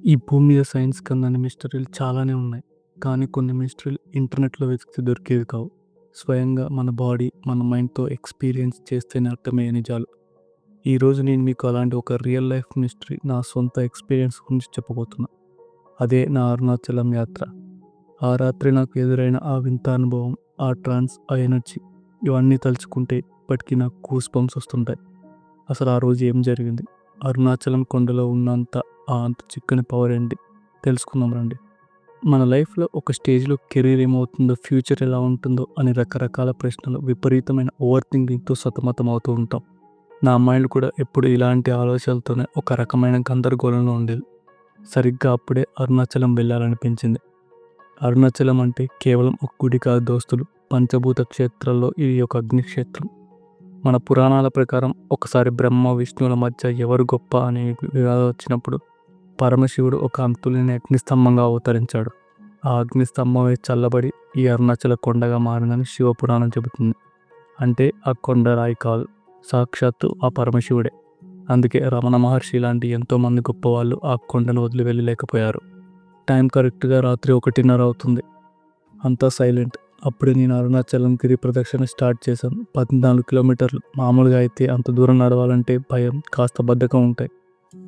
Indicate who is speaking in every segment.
Speaker 1: ఈ భూమి మీద సైన్స్ కన్నా మిస్టరీలు చాలానే ఉన్నాయి. కానీ కొన్ని మిస్టరీలు ఇంటర్నెట్‌లో వెతికితే దొరికేవి కావు. స్వయంగా మన బాడీ, మన మైండ్‌తో ఎక్స్‌పీరియన్స్ చేస్తేనే అర్థమయ్యే నిజాలు. ఈరోజు నేను మీకు అలాంటి ఒక రియల్ లైఫ్ మిస్టరీ, నా సొంత ఎక్స్‌పీరియన్స్ గురించి చెప్పబోతున్నా. అదే నా అరుణాచలం యాత్ర. ఆ రాత్రి నాకు ఎదురైన ఆ వింత అనుభవం, ఆ ట్రాన్స్, ఆ ఎనర్జీ, ఇవన్నీ తలుచుకుంటే ఇప్పటికీ నాకు గూస్ బంప్స్ వస్తుంటాయి. అసలు ఆ రోజు ఏం జరిగింది? అరుణాచలం కొండలో ఉన్నంత అంత చిక్కని పవర్ ఏంటి? తెలుసుకుందాం రండి. మన లైఫ్‌లో ఒక స్టేజ్‌లో కెరీర్ ఏమవుతుందో, ఫ్యూచర్ ఎలా ఉంటుందో అని రకరకాల ప్రశ్నలు, విపరీతమైన ఓవర్ థింకింగ్‌తో సతమతం అవుతూ ఉంటాం. నా మైండ్ కూడా ఎప్పుడు ఇలాంటి ఆలోచనలతోనే ఒక రకమైన గందరగోళంలో ఉండేది. సరిగ్గా అప్పుడే అరుణాచలం వెళ్ళాలనిపించింది. అరుణాచలం అంటే కేవలం ఒక గుడి కాదు దోస్తులు. పంచభూత క్షేత్రాల్లో ఇది ఒక అగ్నిక్షేత్రం. మన పురాణాల ప్రకారం ఒకసారి బ్రహ్మ, విష్ణువుల మధ్య ఎవరు గొప్ప అనే వివాదం వచ్చినప్పుడు పరమశివుడు ఒక అంతులేని అగ్నిస్తంభంగా అవతరించాడు. ఆ అగ్నిస్తంభమే చల్లబడి ఈ అరుణాచల కొండగా మారిందని శివపురాణం చెబుతుంది. అంటే ఆ కొండ రాయి కాదు, సాక్షాత్తు ఆ పరమశివుడే. అందుకే రమణ మహర్షి లాంటి ఎంతోమంది గొప్పవాళ్ళు ఆ కొండను వదిలి వెళ్ళలేకపోయారు. టైం కరెక్ట్గా రాత్రి 1:30 అవుతుంది. అంతా సైలెంట్. అప్పుడే నేను అరుణాచలం గిరి ప్రదక్షిణ స్టార్ట్ చేశాను. 14 కిలోమీటర్లు. మామూలుగా అయితే అంత దూరం నడవాలంటే భయం, కాస్త బద్ధకం ఉంటాయి.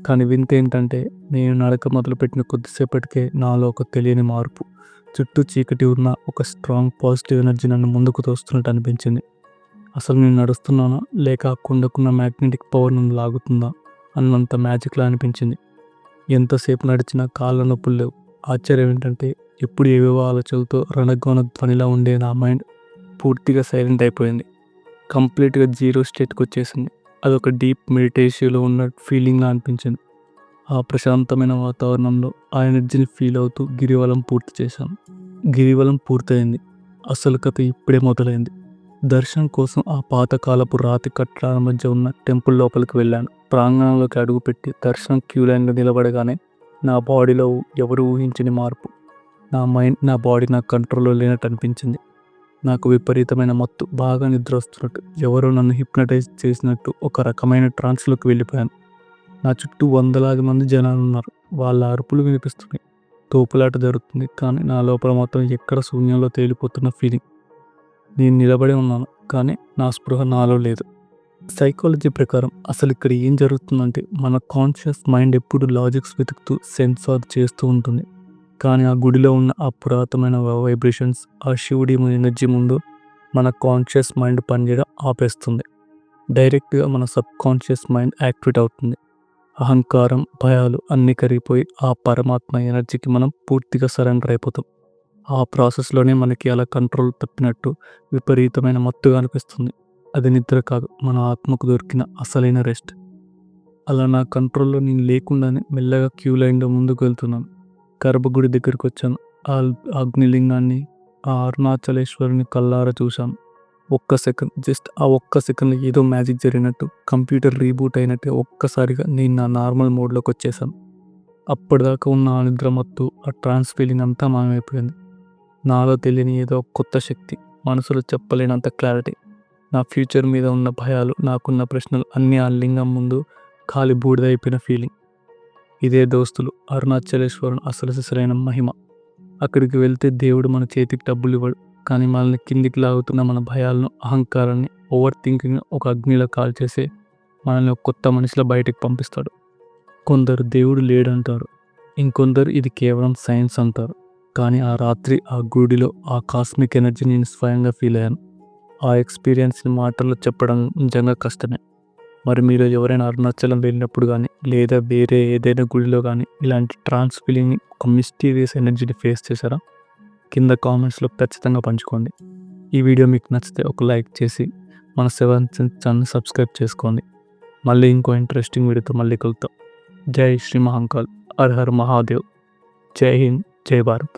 Speaker 1: కానీ వింత ఏంటంటే నేను నడక మొదలుపెట్టిన కొద్దిసేపటికే నాలో ఒక తెలియని మార్పు. చుట్టూ చీకటి ఉన్న ఒక స్ట్రాంగ్ పాజిటివ్ ఎనర్జీ నన్ను ముందుకు తోస్తున్నట్టు అనిపించింది. అసలు నేను నడుస్తున్నానా, లేక ఆ కొండకున్న మ్యాగ్నెటిక్ పవర్ నన్ను లాగుతుందా అన్నంత మ్యాజిక్లా అనిపించింది. ఎంతసేపు నడిచినా కాళ్ళ నొప్పులు లేవు. ఆశ్చర్యం ఏంటంటే ఎప్పుడు ఏవేవో ఆలోచనలతో రణగొణ ధ్వనిలా ఉండే నా మైండ్ పూర్తిగా సైలెంట్ అయిపోయింది. కంప్లీట్గా జీరో స్టేట్కి వచ్చేసింది. అదొక డీప్ మెడిటేషన్లో ఉన్న ఫీలింగ్లా అనిపించింది. ఆ ప్రశాంతమైన వాతావరణంలో ఆ ఎనర్జీని ఫీల్ అవుతూ గిరివలం పూర్తి చేశాను. గిరివలం పూర్తయింది. అసలు కథ ఇప్పుడే మొదలైంది. దర్శనం కోసం ఆ పాతకాలపు రాతి కట్టడాల మధ్య ఉన్న టెంపుల్ లోపలికి వెళ్ళాను. ప్రాంగణంలోకి అడుగుపెట్టి దర్శనం క్యూ లైన్లో నిలబడగానే నా బాడీలో ఎవరు ఊహించని మార్పు. నా మైండ్, నా బాడీ నా కంట్రోల్లో లేనట్టు అనిపించింది. నాకు విపరీతమైన మత్తు, బాగా నిద్ర వస్తున్నట్టు, ఎవరో నన్ను హిప్నటైజ్ చేసినట్టు ఒక రకమైన ట్రాన్స్లోకి వెళ్ళిపోయాను. నా చుట్టూ వందలాది మంది జనాలు ఉన్నారు. వాళ్ళ అరుపులు వినిపిస్తున్నాయి. తోపులాట జరుగుతుంది. కానీ నా లోపల మాత్రం ఎక్కడ శూన్యంలో తేలిపోతున్న ఫీలింగ్. నేను నిలబడి ఉన్నాను, కానీ నా స్పృహ నాలో లేదు. సైకాలజీ ప్రకారం అసలు ఇక్కడ ఏం జరుగుతుందంటే మన కాన్షియస్ మైండ్ ఎప్పుడు లాజిక్స్ వెతుకుతూ సెన్సార్ చేస్తూ ఉంటుంది. కానీ ఆ గుడిలో ఉన్న ఆ పురాతనమైన వైబ్రేషన్స్, ఆ శివుడి ఎనర్జీ ముందు మన కాన్షియస్ మైండ్ పనిచేయడం ఆపేస్తుంది. డైరెక్ట్గా మన సబ్ కాన్షియస్ మైండ్ యాక్టివేట్ అవుతుంది. అహంకారం, భయాలు అన్నీ కరిగిపోయి ఆ పరమాత్మ ఎనర్జీకి మనం పూర్తిగా సరెండర్ అయిపోతాం. ఆ ప్రాసెస్లోనే మనకి అలా కంట్రోల్ తప్పినట్టు విపరీతమైన మత్తుగా అనిపిస్తుంది. అది నిద్ర కాదు, మన ఆత్మకు దొరికిన అసలైన రెస్ట్. అలా నా కంట్రోల్లో నేను లేకుండానే మెల్లగా క్యూ లైన్లో ముందుకు వెళ్తున్నాను. గర్భగుడి దగ్గరికి వచ్చాను. ఆ అగ్నిలింగాన్ని, ఆ అరుణాచలేశ్వరుని కల్లారా చూశాను. ఒక్క సెకండ్, జస్ట్ ఆ ఒక్క సెకండ్లో ఏదో మ్యాజిక్ జరిగినట్టు, కంప్యూటర్ రీబూట్ అయినట్టు ఒక్కసారిగా నేను నా నార్మల్ మోడ్లోకి వచ్చేసాను. అప్పటిదాకా ఉన్న ఆ నిద్ర మత్తు, ఆ ట్రాన్స్ ఫీలింగ్ అంతా మాయమైపోయింది. నాలో తెలియని ఏదో కొత్త శక్తి, మనసులో చెప్పలేనంత క్లారిటీ. నా ఫ్యూచర్ మీద ఉన్న భయాలు, నాకున్న ప్రశ్నలు అన్నీ ఆ లింగం ముందు ఖాళీ బూడిదైపోయిన ఫీలింగ్. ఇదే దోస్తులు అరుణాచలేశ్వరుని అసలు సిసలైన మహిమ. అక్కడికి వెళ్తే దేవుడు మన చేతికి డబ్బులు ఇవ్వడు, కానీ మనల్ని కిందికి లాగుతున్న మన భయాలను, అహంకారాన్ని, ఓవర్ థింకింగ్ ఒక అగ్నిలో కాల్చేసి మనల్ని ఒక కొత్త మనిషిలో బయటకు పంపిస్తాడు. కొందరు దేవుడు లేడంటారు, ఇంకొందరు ఇది కేవలం సైన్స్ అంటారు. కానీ ఆ రాత్రి ఆ గుడిలో ఆ కాస్మిక్ ఎనర్జీ నేను స్వయంగా ఫీల్ అయ్యాను. ఆ ఎక్స్పీరియన్స్ని మాటల్లో చెప్పడం నిజంగా కష్టమే. మరి మీరు ఎవరైనా అరుణాచలం వెళ్ళినప్పుడు కానీ, లేదా వేరే ఏదైనా గుడిలో కానీ ఇలాంటి ట్రాన్స్ ఫీలింగ్ని, ఒక మిస్టీరియస్ ఎనర్జీని ఫేస్ చేశారా? కింద కామెంట్స్లో ఖచ్చితంగా పంచుకోండి. ఈ వీడియో మీకు నచ్చితే ఒక లైక్ చేసి మన 7th సెన్స్ ఛానల్ సబ్స్క్రైబ్ చేసుకోండి. మళ్ళీ ఇంకో ఇంట్రెస్టింగ్ వీడియోతో మళ్ళీ కలుద్దాం. జై శ్రీ మహాకాల్. హర్ హర్ మహాదేవ్. జై హింద్, జై భారత్.